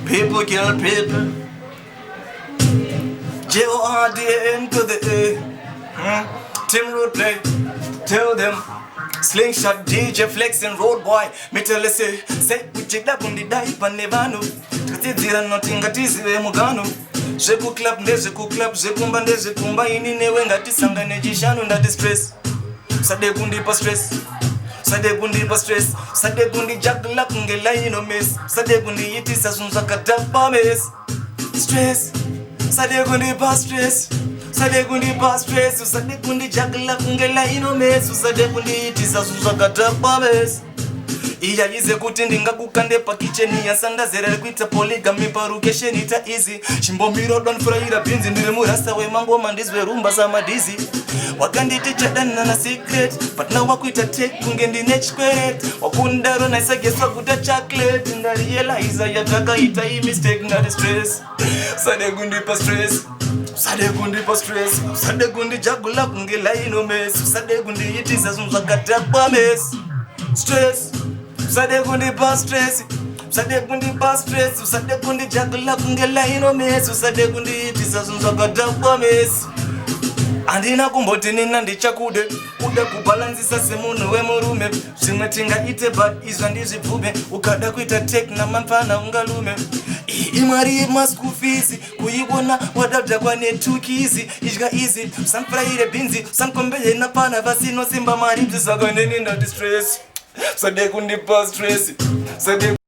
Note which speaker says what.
Speaker 1: People kill people. J-O-R-D-A-N to the A. Tim Road play. Tell them. Slingshot DJ flexing road boy. Me tell you say kuchida kundi dai pa nevano. Tutizira notinga tiziwe mugano. Jeku club ndeze ku club jekumba ndeze kumba ini newe ngati sanga nejishano ndati stress. Sade kundi pa stress. Sade kundi pa stress. Sade kundi jagla kungela ino miss. Sade kundi yiti sasunza katapa miss. Stress. Sade kundi pa stress. Sade kundi pa stress. Sade kundi jagla kungela ino miss. Sade kundi yiti sasunza katapa miss. Iya yize kuti ndingakukande pa kitchen ya sanda zera kuita polygamy parukeshe ita easy chimbo miro don fraira pinzi ndire murasa we mango mandizwe rumba za madizi wakanditi chadana na secret but now wakuita take kunge ndi nechkwet wakundaro na isageswa kuta chocolate ndari realize yataka ita hii mistake na stress sade gundi pa stress sade gundi pa stress sade gundi jagula kunge ino mess sade gundi yitisa zunza katakwa mess stress Sade kundi pa stress, sade kundi pa stress, sade kundi jagla kungela ino mess, sade kundi itisa sunza katapwa mess. Andina kumboti nina ndichakude, kuda kubalanzisa semuno we murume, simwetinga ite but izwa ndizipfume, ukada kuita take na mampana ungalume. Imari school fees, kuibona wadabda kwa netukizi, ishga easy, sanfraire binzi, sankombele na pana vasino simba maribzi sagoneni na distress. Sade kundi pa stress. Sade